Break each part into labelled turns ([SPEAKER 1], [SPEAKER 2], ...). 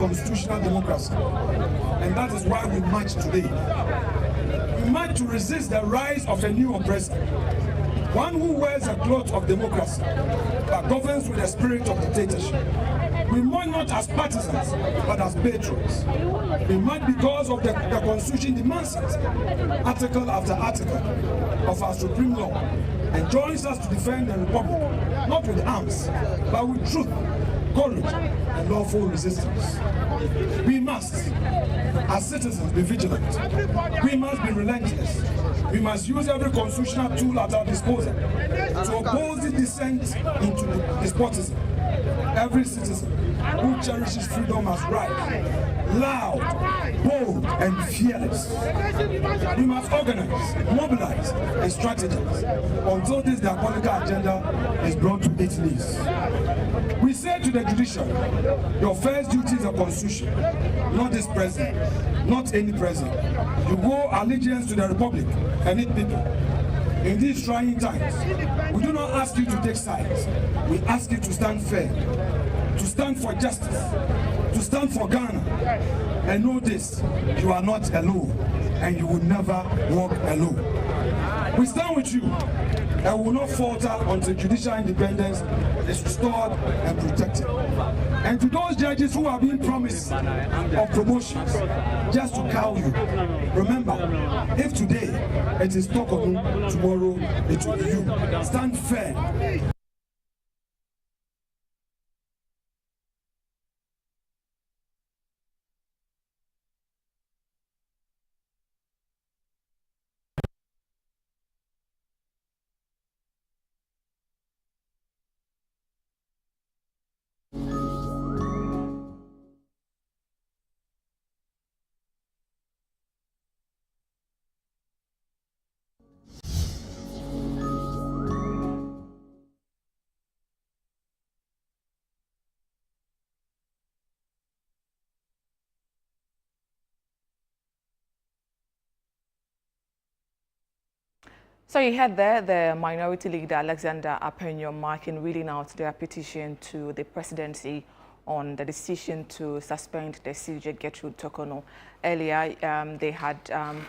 [SPEAKER 1] constitutional democracy. And that is why we march today. We march to resist the rise of a new oppressor, one who wears the cloth of democracy, but governs with the spirit of dictatorship. We march not as partisans, but as patriots. We march because of the Constitution demands it, article after article of our supreme law, and joins us to defend the Republic, not with arms, but with truth, courage, and lawful resistance. We must, as citizens, be vigilant. We must be relentless. We must use every constitutional tool at our disposal to oppose the descent into despotism. Every citizen who cherishes freedom must rise, loud, bold, and fearless. We must organize, mobilize, and strategize until this diabolical agenda is brought to its knees. We say to the judiciary, your first duty is the Constitution, not this president, not any president. You owe allegiance to the Republic and its people. In these trying times, we do not ask you to take sides. We ask you to stand fair, to stand for justice, to stand for Ghana. And know this, you are not alone, and you will never walk alone. We stand with you, and we will not falter until judicial independence is restored and protected. And to those judges who have been promised of promotions just to cow you, remember, if today it is Tokonu, tomorrow it will be you. Stand firm.
[SPEAKER 2] So you heard there the minority leader Alexander Apenyo marking reading out their petition to the presidency on the decision to suspend the CJ Gertrude Tokono. Earlier, they had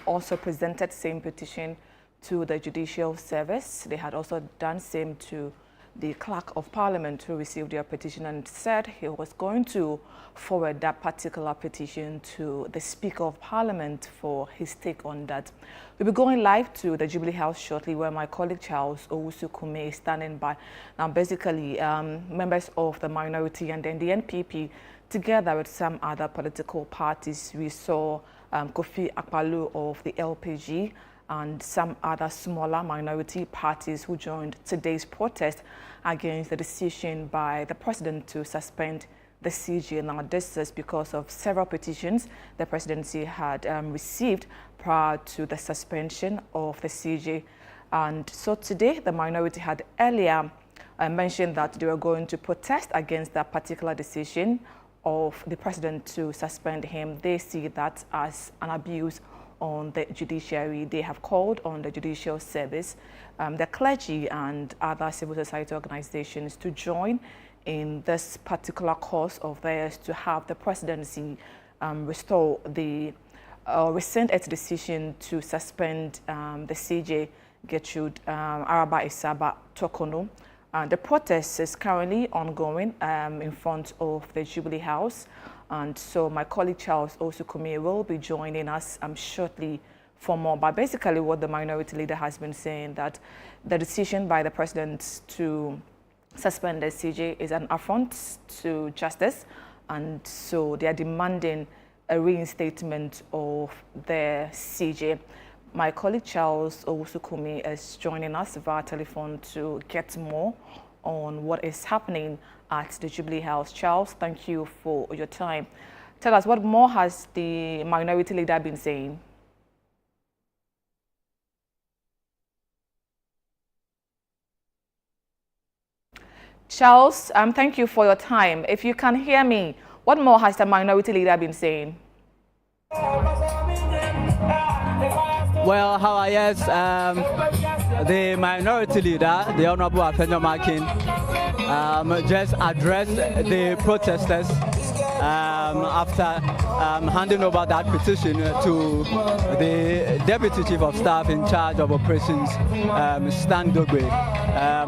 [SPEAKER 2] also presented same petition to the Judicial Service. They had also done same to the Clerk of Parliament, who received their petition and said he was going to forward that particular petition to the Speaker of Parliament for his take on that. We'll be going live to the Jubilee House shortly, where my colleague Charles Owusu-Kume is standing by. Now, basically, members of the minority and then the NPP, together with some other political parties, we saw Kofi Akpaloo of the LPG and some other smaller minority parties who joined today's protest against the decision by the president to suspend the CJ. Now, this is because of several petitions the presidency had received prior to the suspension of the CJ. And so today, the minority had earlier mentioned that they were going to protest against that particular decision of the president to suspend him. They see that as an abuse on the judiciary. They have called on the Judicial Service, the clergy and other civil society organizations to join in this particular cause of theirs to have the presidency restore the rescind its decision to suspend the CJ Gertrude Araba Isaba Tokono. The protest is currently ongoing in front of the Jubilee House. And so my colleague Charles Owusu-Kume will be joining us shortly for more. But basically what the minority leader has been saying, that the decision by the president to suspend the CJ is an affront to justice. And so they are demanding a reinstatement of the CJ. My colleague Charles Owusu-Kume is joining us via telephone to get more on what is happening at the Jubilee House. Charles, thank you for your time. Tell us, what more has the minority leader been saying? Charles, thank you for your time. If you can hear me, what more has the minority leader been saying?
[SPEAKER 3] Well, yes, the minority leader, the Honorable Apenyo Markin, just addressed the protesters after handing over that petition to the Deputy Chief of Staff in charge of operations, Stan Dogwe.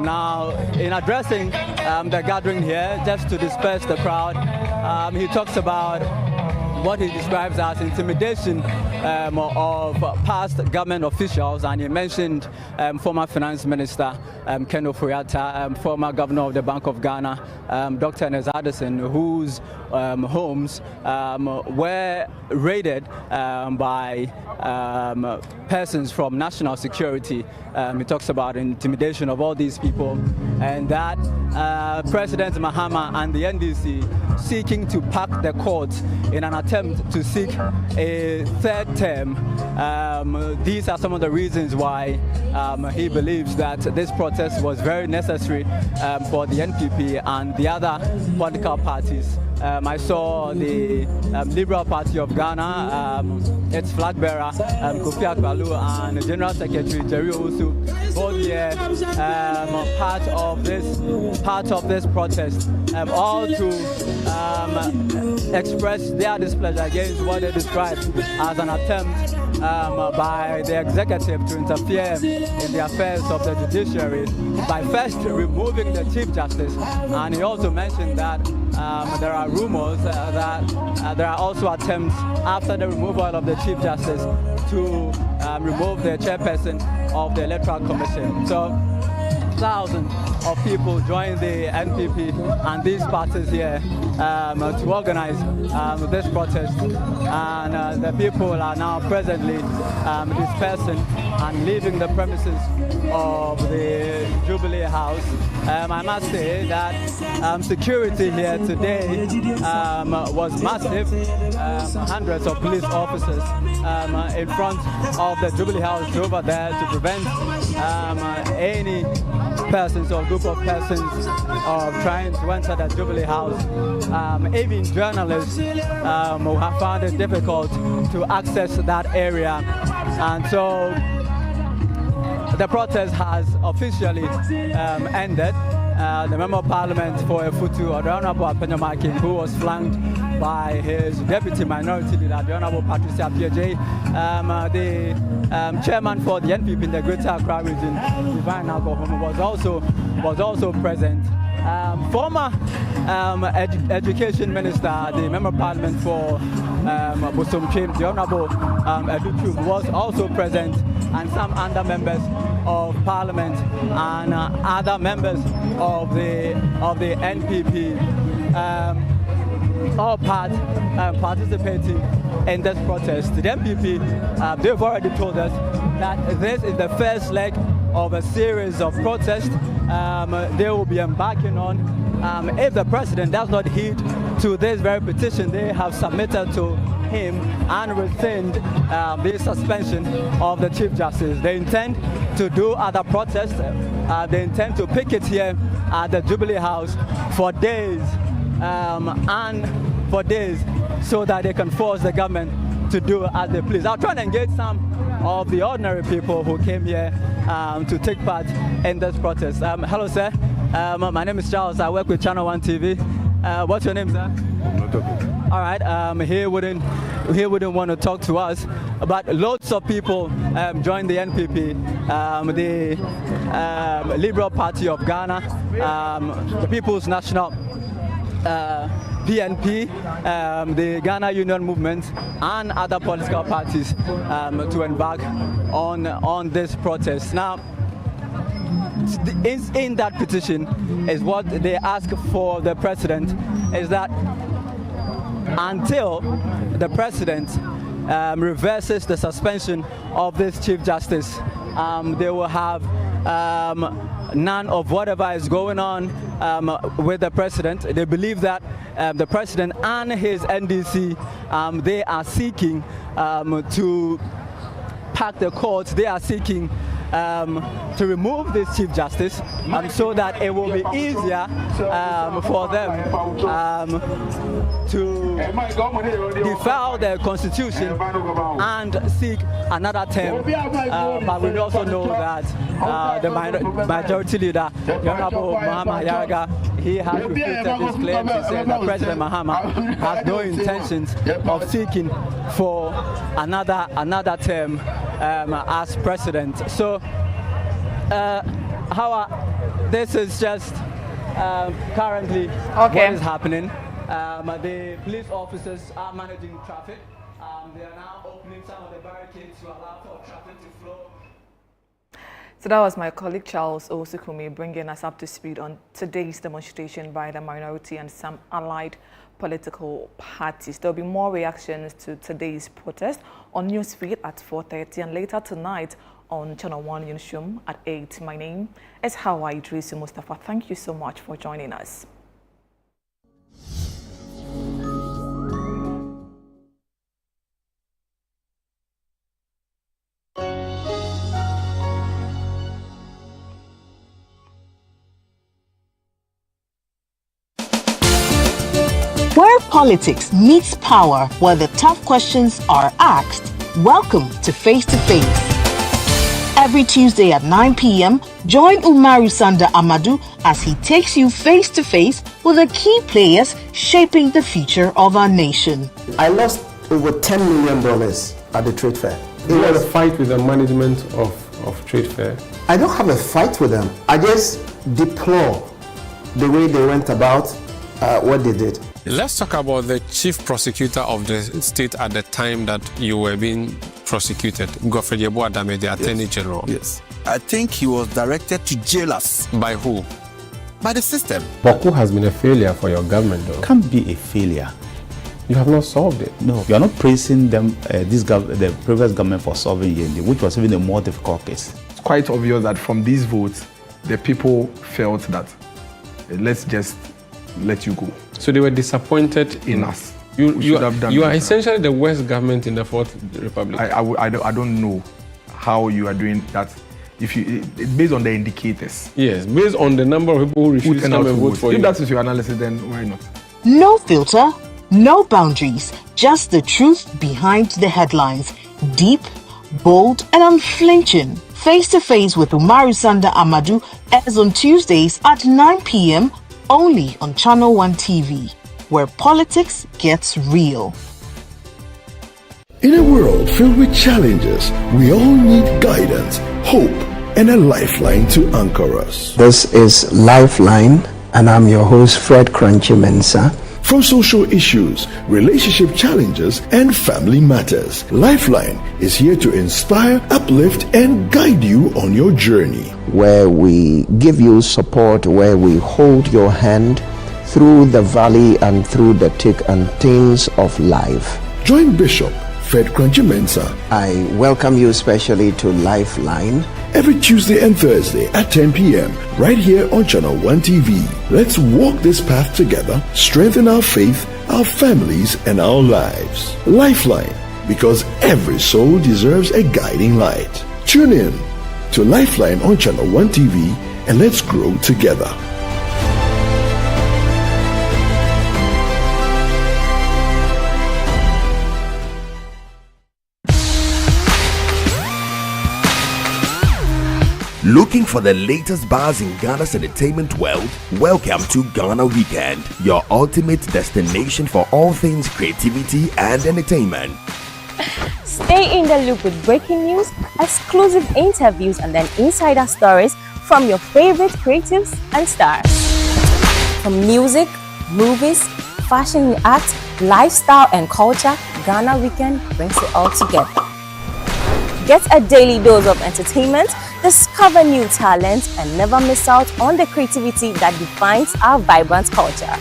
[SPEAKER 3] Now, in addressing the gathering here, just to disperse the crowd, he talks about what he describes as intimidation of past government officials, and he mentioned former Finance Minister Ken Ofori-Atta, former Governor of the Bank of Ghana, Dr. Ernest Addison, whose homes were raided by persons from national security. He talks about intimidation of all these people, and that President Mahama and the NDC seeking to pack the courts in an attempt to seek a third term. These are some of the reasons why he believes that this protest was very necessary for the NPP and the other political parties. I saw the Liberal Party of Ghana, its flag bearer Kofi Akpaloo, and General Secretary Jerry Owusu, both here part of this protest, all to express their displeasure against what they described as an attempt by the executive to interfere in the affairs of the judiciary by first removing the Chief Justice. And he also mentioned that there are rumors that there are also attempts after the removal of the Chief Justice to remove the chairperson of the Electoral Commission. So thousands of people joined the NPP and these parties here to organize this protest, and the people are now presently dispersing and leaving the premises of the Jubilee House. I must say that security here today was massive. Hundreds of police officers in front of the Jubilee House over there to prevent any persons or group of persons trying to enter the Jubilee House. Even journalists who have found it difficult to access that area. And so the protest has officially ended. The Member of Parliament for Efutu, the Honorable Apenyo Makin, who was flanked by his Deputy Minority Leader, the Honorable Patricia P.J., the Chairman for the NPP in the Greater Accra region, Divine Alcohol, was also present. Former Education Minister, the Member of Parliament for Bosomchem, the Honorable Educhum, was also present, and some other members of Parliament and other members of the NPP, all participating in this protest. The NPP, they've already told us that this is the first leg of a series of protests they will be embarking on if the president does not heed to this very petition they have submitted to him and rescind the suspension of the Chief Justice. They intend to do other protests. They intend to picket here at the Jubilee House for days and for days, so that they can force the government to do as they please. I'll try and engage some of the ordinary people who came here to take part in this protest. Hello, sir. My name is Charles. I work with Channel 1 TV. What's your name, sir? All right. He wouldn't want to talk to us, but loads of people joined the NPP, the Liberal Party of Ghana, the People's National PNP, the Ghana Union Movement, and other political parties to embark on this protest. Now, in that petition is what they ask for the president, is that until the president reverses the suspension of this Chief Justice, they will have none of whatever is going on with the president. They believe that the president and his NDC, they are seeking to pack the courts. They are seeking to remove this Chief Justice so that it will be easier for them to defile the Constitution and seek another term. But we also know that the Majority Leader, the Honorable Mahama, he has repeated his claim to say that President Mahama has no intentions of seeking for another term as president. So, this is just currently what is happening. The police officers are managing traffic. They are now opening some of the barricades to allow for traffic to flow.
[SPEAKER 2] So that was my colleague Charles Osukumi bringing us up to speed on today's demonstration by the minority and some allied political parties. There will be more reactions to today's protest on Newsfeed at 4:30 and later tonight on Channel 1 Newsroom at 8. My name is Hawa Idrisu Mustafa. Thank you so much for joining us.
[SPEAKER 4] Where politics meets power, where the tough questions are asked, welcome to Face to Face. Every Tuesday at 9 p.m., join Umaru Sanda Amadou as he takes you face to face with the key players shaping the future of our nation.
[SPEAKER 5] I lost over $10 million at the trade fair.
[SPEAKER 6] You had a fight with the management of trade fair?
[SPEAKER 5] I don't have a fight with them. I just deplore the way they went about what they did.
[SPEAKER 6] Let's talk about the chief prosecutor of the state at the time that you were being prosecuted, Godfrey Yeboah-Dame, the Attorney General.
[SPEAKER 7] Yes. I think he was directed to jail us.
[SPEAKER 6] By who?
[SPEAKER 7] By the system.
[SPEAKER 6] Baku has been a failure for your government, though.
[SPEAKER 8] Can't be a failure.
[SPEAKER 6] You have not solved it.
[SPEAKER 8] No, you are not praising them, the previous government for solving Yendi, which was even a more difficult case.
[SPEAKER 9] It's quite obvious that from these votes, the people felt that let's just let you go.
[SPEAKER 6] So they were disappointed in
[SPEAKER 9] us.
[SPEAKER 6] You are essentially the worst government in the Fourth Republic.
[SPEAKER 9] I don't know how you are doing that. If you based on the indicators.
[SPEAKER 6] Yes, based on the number of people who refuse to come and vote for you.
[SPEAKER 9] If that is your analysis, then why not?
[SPEAKER 4] No filter, no boundaries, just the truth behind the headlines. Deep, bold, and unflinching. Face to Face with Umaru Sanda Amadou airs on Tuesdays at 9 p.m. only on Channel 1 TV, where politics gets real.
[SPEAKER 10] In a world filled with challenges, we all need guidance, hope, and a lifeline to anchor us.
[SPEAKER 5] This is Lifeline, and I'm your host, Fred Crunchy Mensa.
[SPEAKER 10] From social issues, relationship challenges, and family matters, Lifeline is here to inspire, uplift, and guide you on your journey.
[SPEAKER 5] Where we give you support, where we hold your hand through the valley and through the thick and thins of life.
[SPEAKER 10] Join Bishop Fred Crunchy Mensa.
[SPEAKER 5] I welcome you especially to Lifeline.
[SPEAKER 10] Every Tuesday and Thursday at 10 p.m. right here on Channel 1 TV. Let's walk this path together, strengthen our faith, our families, and our lives. Lifeline, because every soul deserves a guiding light. Tune in to Lifeline on Channel 1 TV and let's grow together.
[SPEAKER 7] Looking for the latest buzz in Ghana's entertainment world? Welcome to Ghana Weekend, your ultimate destination for all things creativity and entertainment.
[SPEAKER 11] Stay in the loop with breaking news, exclusive interviews, and then insider stories from your favorite creatives and stars. From music, movies, fashion and art, lifestyle and culture, Ghana Weekend brings it all together. Get a daily dose of entertainment, discover new talent, and never miss out on the creativity that defines our vibrant culture.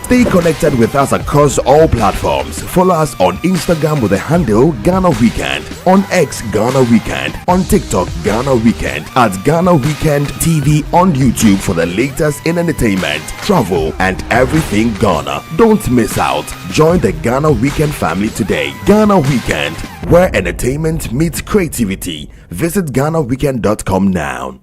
[SPEAKER 7] Stay connected with us across all platforms. Follow us on Instagram with the handle Ghana Weekend, on X Ghana Weekend, on TikTok Ghana Weekend, at Ghana Weekend TV on YouTube for the latest in entertainment, travel, and everything Ghana. Don't miss out. Join the Ghana Weekend family today. Ghana Weekend, where entertainment meets creativity. Visit GhanaWeekend.com now.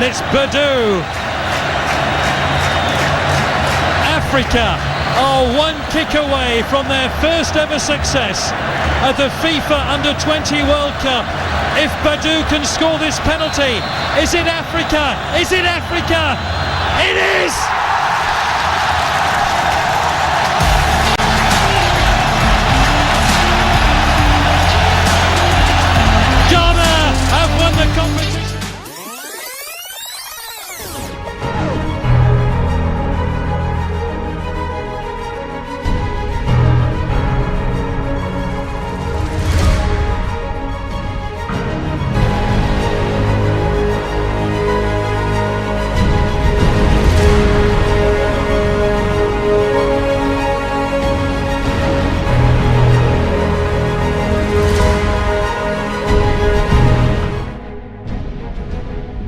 [SPEAKER 12] it's Badu. Africa are one kick away from their first ever success at the FIFA Under-20 World Cup. If Badu can score this penalty, is it Africa? Is it Africa? It is! Ghana have won the competition.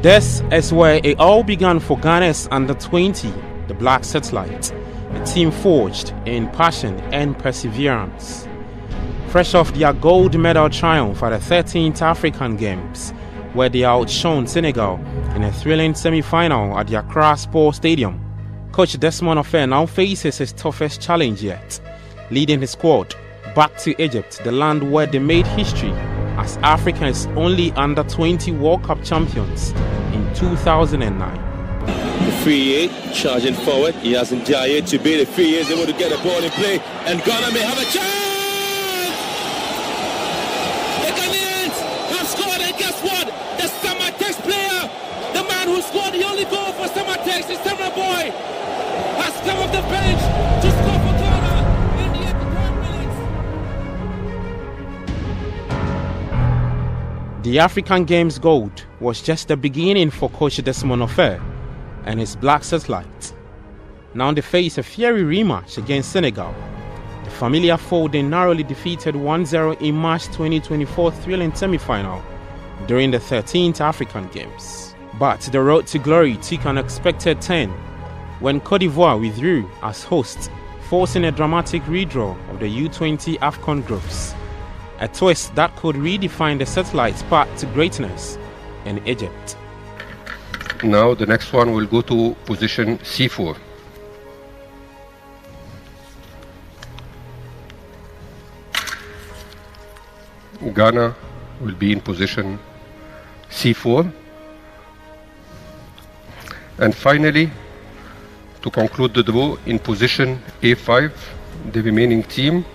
[SPEAKER 13] This is where it all began for Ghana's Under-20, the Black Satellite, a team forged in passion and perseverance. Fresh off their gold medal triumph at the 13th African Games, where they outshone Senegal in a thrilling semi-final at the Accra Sports Stadium, Coach Desmond Offer now faces his toughest challenge yet, leading his squad back to Egypt, the land where they made history as Africa's only Under-20 World Cup champions in 2009.
[SPEAKER 14] The 3-8 charging forward. He has Ndiaye to be the 3 years able to get the ball in play, and Ghana may have a chance. The Ghanaians have scored, and guess what? The Samatex player, the man who scored the only goal for Samatex, is Summer Boy, has come off the bench to score for Ghana in the 83rd minute.
[SPEAKER 13] The African Games gold was just the beginning for Coach Desmond Offer and his Black Satellite. Now they face a fiery rematch against Senegal. The familiar foe they narrowly defeated 1-0 in March 2024 thrilling semi-final during the 13th African Games. But the road to glory took an unexpected turn when Côte d'Ivoire withdrew as host, forcing a dramatic redraw of the U20 AFCON groups. A twist that could redefine the satellite's path to greatness in Egypt.
[SPEAKER 15] Now the next one will go to position C4. Ghana will be in position C4. And finally, to conclude the draw, in position A5, the remaining team,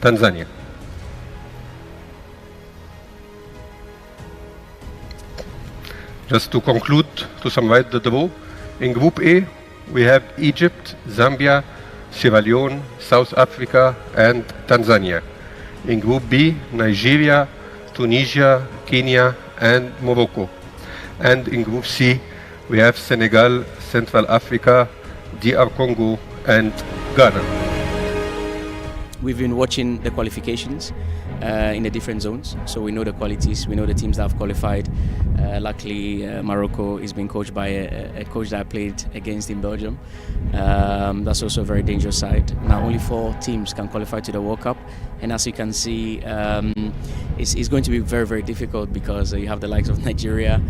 [SPEAKER 15] Tanzania. Just to conclude, to summarize the draw, in Group A, we have Egypt, Zambia, Sierra Leone, South Africa, and Tanzania. In Group B, Nigeria, Tunisia, Kenya, and Morocco. And in Group C, we have Senegal, Central Africa, DR Congo, and Ghana.
[SPEAKER 16] We've been watching the qualifications in the different zones, so we know the qualities, we know the teams that have qualified. Luckily, Morocco is being coached by a coach that I played against in Belgium. That's also a very dangerous side. Now, only 4 teams can qualify to the World Cup, and as you can see, it's going to be very, very difficult because you have the likes of Nigeria,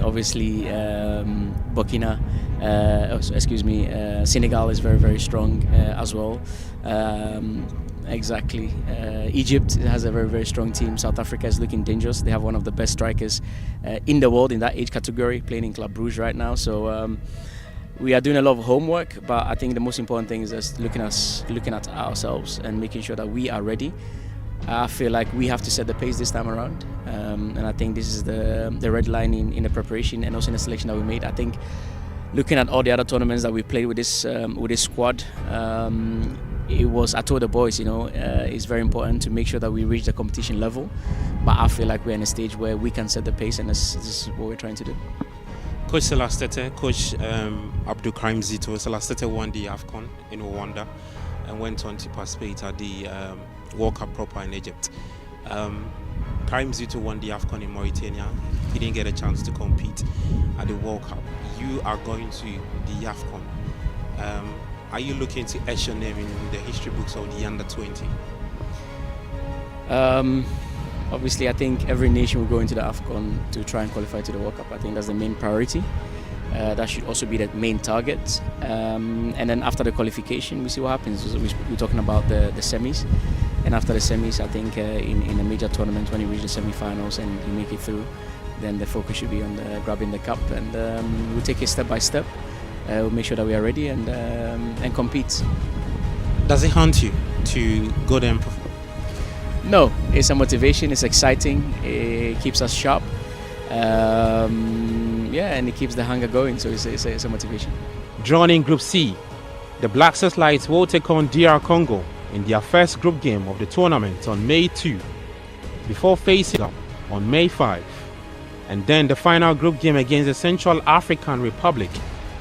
[SPEAKER 16] obviously Burkina, Senegal is very, very strong as well. Egypt has a very, very strong team. South Africa is looking dangerous. They have one of the best strikers in the world in that age category, playing in Club Brugge right now. So we are doing a lot of homework, but I think the most important thing is just looking at ourselves and making sure that we are ready. I feel like we have to set the pace this time around, and I think this is the red line in the preparation and also in the selection that we made. I think looking at all the other tournaments that we played with this squad, I told the boys, it's very important to make sure that we reach the competition level, but I feel like we're in a stage where we can set the pace, and this is what we're trying to do.
[SPEAKER 13] Coach Selastete, Coach Abdul Karim Zito, Selastete won the AFCON in Rwanda and went on to participate at the World Cup proper in Egypt. Karim Zito won the AFCON in Mauritania. He didn't get a chance to compete at the World Cup. You are going to the AFCON. Are you looking to etch your name in the history books of the Under-20?
[SPEAKER 16] Obviously, I think every nation will go into the AFCON to try and qualify to the World Cup. I think that's the main priority. That should also be the main target. And then after the qualification, we see what happens. We're talking about the semis. And after the semis, I think in a major tournament, when you reach the semi-finals and you make it through, then the focus should be on grabbing the cup. And we'll take it step by step. We'll make sure that we are ready and compete.
[SPEAKER 13] Does it haunt you to go there and perform?
[SPEAKER 16] No, it's a motivation. It's exciting. It keeps us sharp. And it keeps the hunger going. So it's a motivation.
[SPEAKER 13] Drawn in Group C, the Black Searchlights will take on DR Congo in their first group game of the tournament on May 2, before facing them on May 5, and then the final group game against the Central African Republic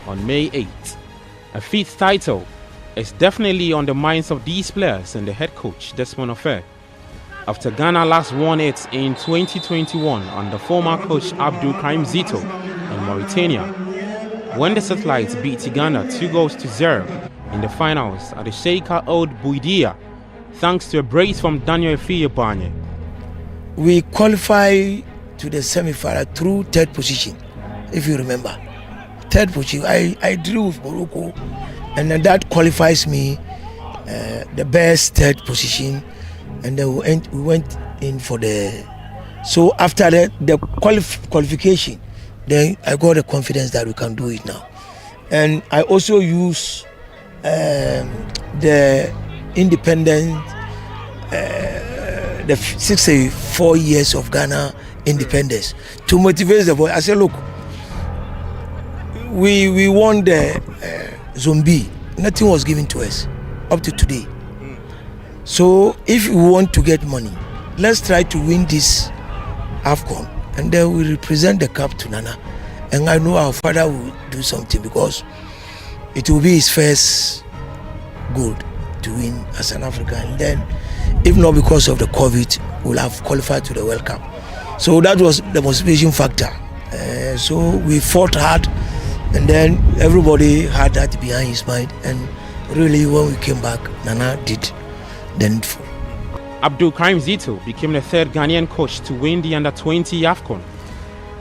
[SPEAKER 13] on May 8. A fifth title is definitely on the minds of these players and the head coach, Desmond Offer. After Ghana last won it in 2021 under former coach Abdul Karim Zito in Mauritania, when the Searchlights beat Ghana 2-0 in the finals at the Sheikha Old Bouidia, thanks to a brace from Daniel Efiyebanye.
[SPEAKER 17] We qualify to the semi-final through third position, if you remember. Third position, I drew with Morocco, and then that qualifies me the best third position, and then we went in for the... So after the qualification, then I got the confidence that we can do it now. And I also use the independent, the 64 years of Ghana independence to motivate the boy. I said, look, we won the Zombie. Nothing was given to us up to today. So if we want to get money, let's try to win this AFCON, and then we represent the cup to Nana. And I know our father will do something, because it will be his first goal to win as an African. And then, if not because of the COVID, we'll have qualified to the World Cup. So that was the motivation factor. So we fought hard, and then everybody had that behind his mind. And really, when we came back, Nana did the needful.
[SPEAKER 13] Abdul Karim Zito became the third Ghanaian coach to win the Under-20 AFCON,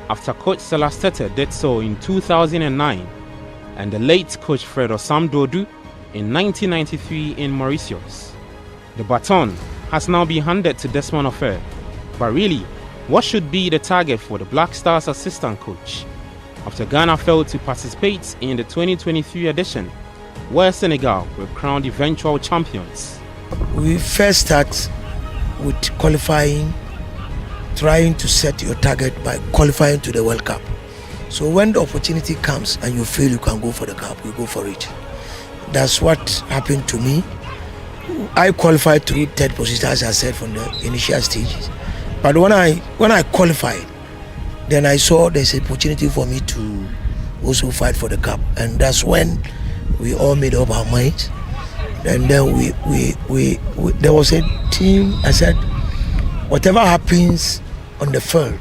[SPEAKER 13] after coach Salah Stete did so in 2009, and the late coach Fred Osam Dodu in 1993 in Mauritius. The baton has now been handed to Desmond Offer, but really, what should be the target for the Black Stars assistant coach? After Ghana failed to participate in the 2023 edition, where Senegal were crowned eventual champions.
[SPEAKER 17] We first start with qualifying, trying to set your target by qualifying to the World Cup. So when the opportunity comes and you feel you can go for the cup, you go for it. That's what happened to me. I qualified through third position, as I said, from the initial stages. But when I qualified, then I saw there's an opportunity for me to also fight for the cup, and that's when we all made up our minds. And then we there was a team. I said, whatever happens on the field,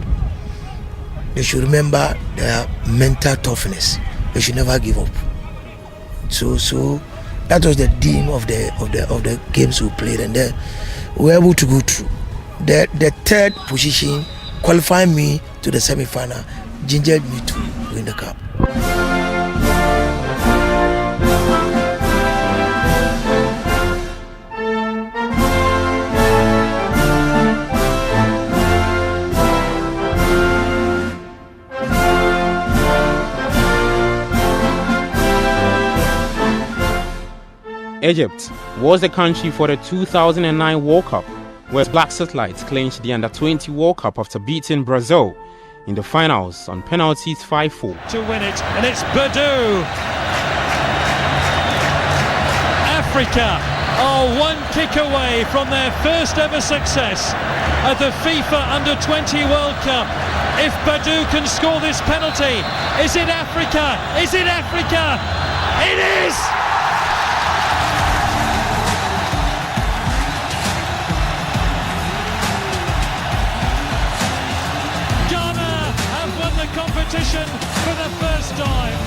[SPEAKER 17] they should remember their mental toughness. They should never give up. So that was the theme of the games we played, and then we were able to go through. The third position qualifying me to the semi-final gingered me to win the cup.
[SPEAKER 13] Egypt was the country for the 2009 World Cup, where Black Searchlights clinched the Under-20 World Cup after beating Brazil in the finals on penalties 5-4.
[SPEAKER 12] To win it, and it's Badou. Africa are one kick away from their first ever success at the FIFA Under-20 World Cup. If Badou can score this penalty, is it Africa? Is it Africa? It is! Competition for the first time.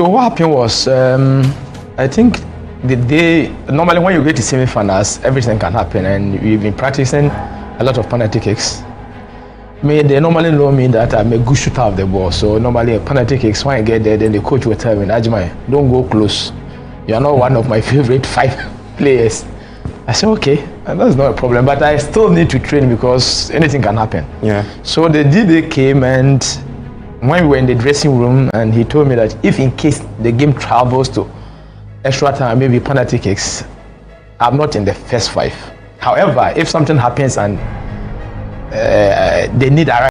[SPEAKER 18] So what happened was, I think the day, normally when you get to semi-finals, everything can happen, and we've been practicing a lot of penalty kicks. They normally know me that I'm a good shooter of the ball, so normally a penalty kicks, when I get there, then the coach will tell me, Ajimai, don't go close. You are not one of my favorite 5 players. I said, okay, and that's not a problem, but I still need to train because anything can happen.
[SPEAKER 6] Yeah.
[SPEAKER 18] So the D-Day came, and when we were in the dressing room, and he told me that if in case the game travels to extra time, maybe penalty kicks, I'm not in the first 5. However, if something happens and they need a